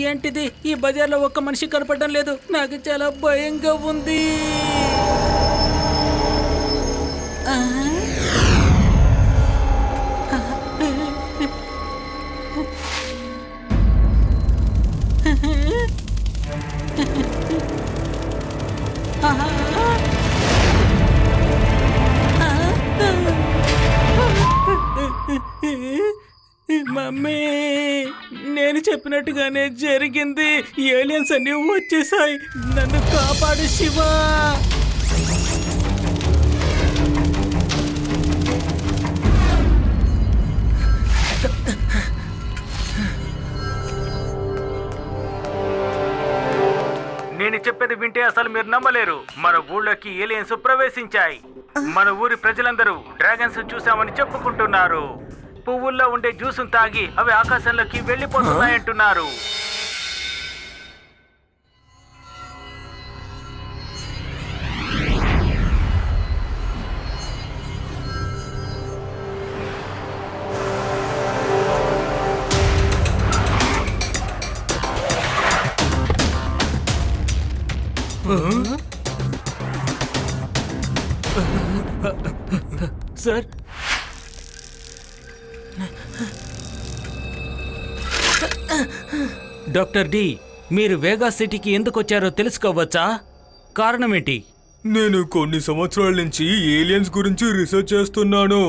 ఏంటిది? ఈ బజార్లో ఒక్క మనిషి కనపడడం లేదు. నాకు చాలా భయంగా ఉంది. మమ్మీ, నేను చెప్పినట్టుగానే జరిగింది. ఏలియన్స్ అన్ని వచ్చేసాయి. నన్ను కాపాడు శివా. నేను చెప్పేది వింటే అసలు మీరు నమ్మలేరు. మన ఊళ్ళోకి ఏలియన్స్ ప్రవేశించాయి. మన ఊరి ప్రజలందరూ డ్రాగన్స్ చూసామని చెప్పుకుంటున్నారు. పువ్వుల్లో ఉండే జ్యూసును తాగి అవి ఆకాశంలోకి వెళ్ళిపోతున్నాయంటున్నారు. సార్, డాక్టర్ డి, మీరు వేగా సిటీకి ఎందుకు వచ్చారో తెలుసుకోవచ్చా? కారణం ఏంటి? నేను కొన్ని సంవత్సరాల నుంచి ఏలియన్స్ గురించి రీసెర్చ్ చేస్తున్నాను.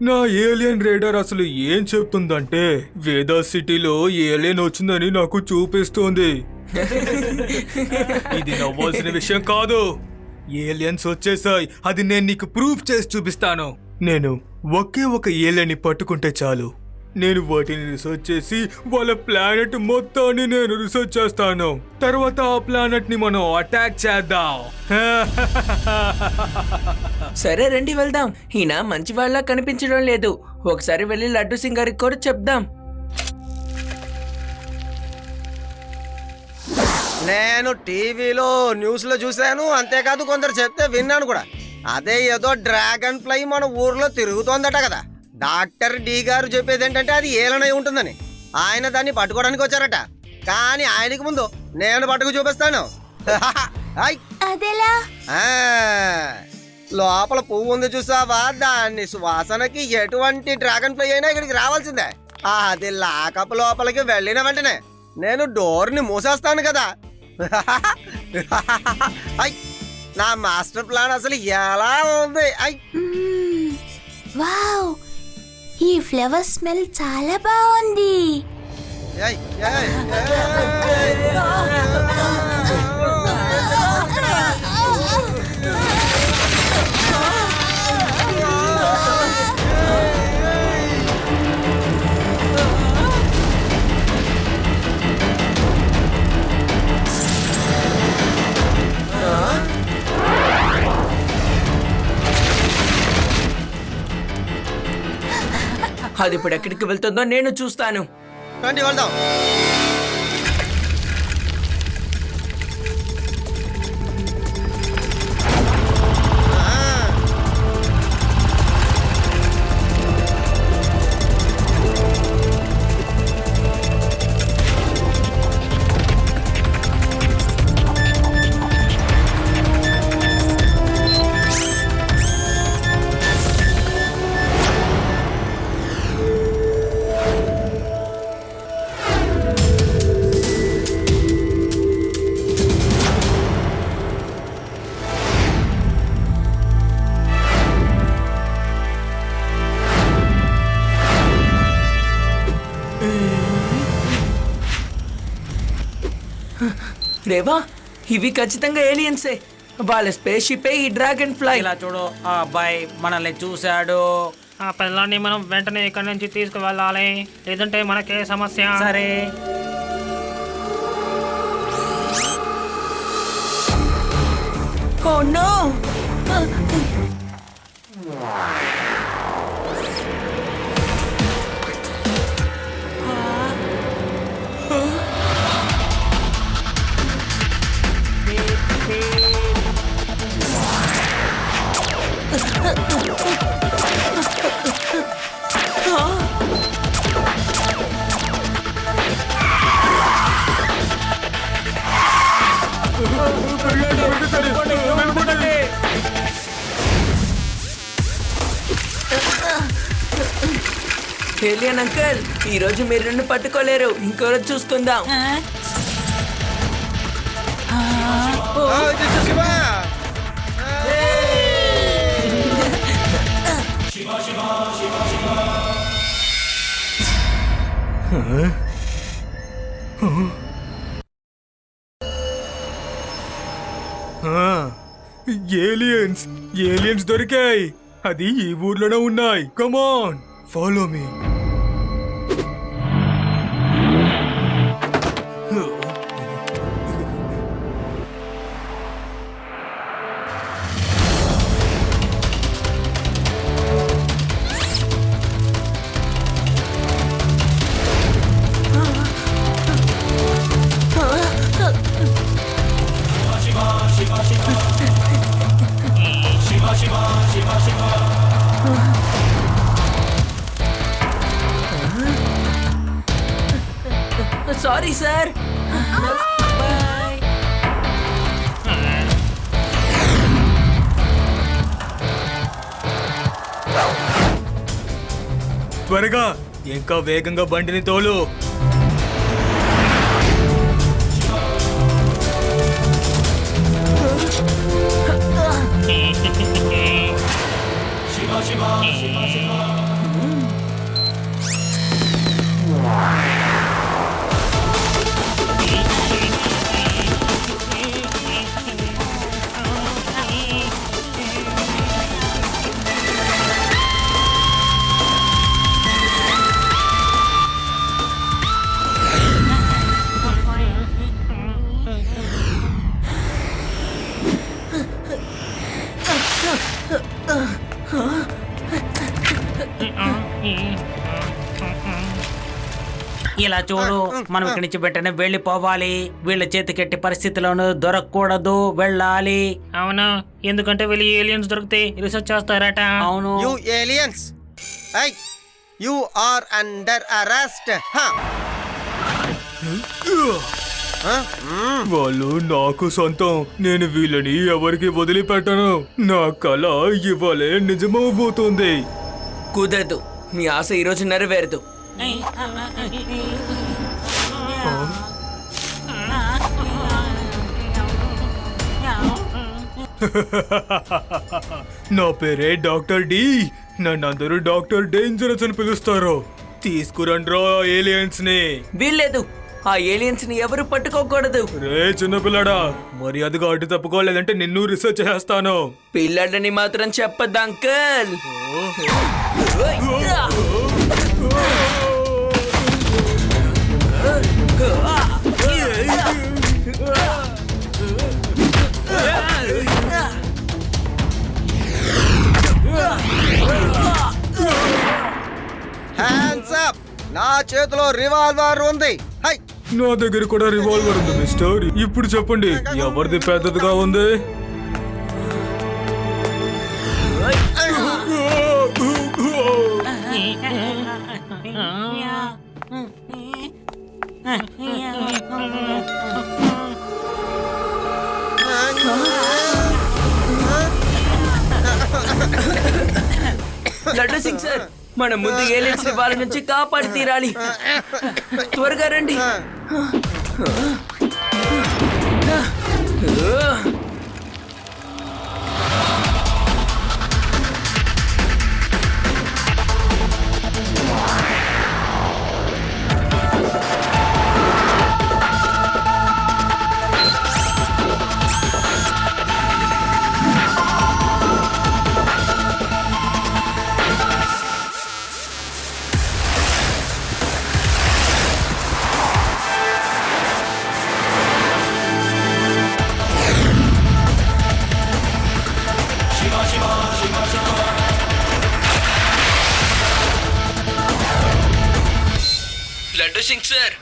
నా ఏలియన్ రేడార్ అసలు ఏం చెప్తుందంటే వేదా సిటీలో ఏలియన్ వచ్చిందని నాకు చూపిస్తోంది. ఇది నవ్వాల్సిన విషయం కాదు. ఏలియన్స్ వచ్చేసాయి. అది నేను నీకు ప్రూఫ్ చేసి చూపిస్తాను. నేను ఒకే ఒక ఏలియన్ని పట్టుకుంటే చాలు. నేను వాటిని రీసెర్చ్ చేసి వాళ్ళ ప్లానెట్ మొత్తాన్ని నేను రీసెర్చ్ చేస్తాను. తర్వాత ఆ ప్లానెట్ ని మనం అటాక్ చేద్దాం. సరే రండి వెళ్దాం. ఈయన మంచి వాళ్ళ కనిపించడం లేదు. ఒకసారి వెళ్ళి లడ్డు సింగ్ గారికి కూడా చెప్దాం. నేను టీవీలో న్యూస్లో చూశాను, అంతేకాదు కొందరు చెప్తే విన్నాను కూడా. అదే ఏదో డ్రాగన్ ఫ్లై మన ఊర్లో తిరుగుతోందట కదా. డాక్టర్ డి గారు చెప్పేది ఏంటంటే అది ఏలనై ఉంటుందని. ఆయన దాన్ని పట్టుకోవడానికి వచ్చారట. కానీ ఆయనకి ముందు నేను పట్టుకు చూపిస్తాను. అదెలా? లోపల పువ్వు ఉంది చూసావా, దాన్ని సువాసనకి ఎటువంటి డ్రాగన్ ఫ్లై అయినా ఇక్కడికి రావాల్సిందే. అది లాకప్ లోపలికి వెళ్ళిన వెంటనే నేను డోర్ని మూసేస్తాను కదా. నా మాస్టర్ ప్లాన్ అసలు ఎలా ఉంది. వావ్, ఈ ఫ్లవర్ స్మెల్ చాలా బాగుంది. అది ఇప్పుడు ఎక్కడికి వెళ్తుందో నేను చూస్తాను. రండి వెళ్దాం. రేవా, ఇవి ఖచ్చితంగా ఏలియన్సే. వాళ్ళ స్పేస్ షిప్ ఈ డ్రాగన్ ఫ్లై. ఇలా చూడు, ఆ అబ్బాయి మనల్ని చూశాడు. ఆ పిల్లాన్ని మనం వెంటనే ఇక్కడి నుంచి తీసుకువెళ్ళాలి, లేదంటే మనకే సమస్య. సరే. Oh no! ఏలియన్ అంకుల్, ఈ రోజు మీరు నన్ను పట్టుకోలేరు, ఇంకో రోజు చూసుకుందాం. శివ ఏలియన్స్ దొరికాయి. అది ఈ ఊర్లోనే ఉన్నాయి. కమాన్, ఫాలో మీ. Sorry sir. త్వరగా, ఇంకా వేగంగా బండిని తోలు. ఇలా చూడు, మనం ఇక్కడి నుంచి వెంటనే వెళ్ళిపోవాలి. వీళ్ళ చేతికెట్టి పరిస్థితిలోనూ దొరకకూడదు, వెళ్ళాలి. అవునా? ఎందుకంటే వీళ్ళు ఏలియన్స్ దొరికితే రీసెర్చ్ చేస్తారట. అవును. You aliens, you are under arrest. వాళ్ళు నాకు సొంతం. నేను వీళ్ళని ఎవరికి వదిలిపెట్టను. నా కళ ఇవాళే నిజమవబోతోంది. కుదరదు, మీ ఆశ ఈరోజు నెరవేరదు. నా పేరే డాక్టర్ డి. నన్ను అందరూ డాక్టర్ డేంజరస్ అని పిలుస్తారు. తీసుకురండ్రా ఏలియన్స్ ని. వీల్లేదు, ఆ ఏలియన్స్ ని ఎవరు పట్టుకోకూడదు. రే చిన్నపిల్లడా, మర్యాదగా అడ్డు తప్పుకోలేదంటే నిన్ను రీసెర్చ్ చేస్తాను. పిల్లడని మాత్రం చెప్పద్దు అంకుల్. Hands up. నా చేతిలో రివాల్వర్ ఉంది. హై, నా దగ్గర కూడా రివాల్వర్ ఉంది మిస్టర్. ఇప్పుడు చెప్పండి, ఎవరిది పెద్దదిగా ఉంది? లడ్డు సింగ్ సార్, మనం ముందు ఏలియన్స్ ని వాళ్ళ నుంచి కాపాడి తీరాలి. త్వరగా రండి. లడ్డు సింగ్ సార్,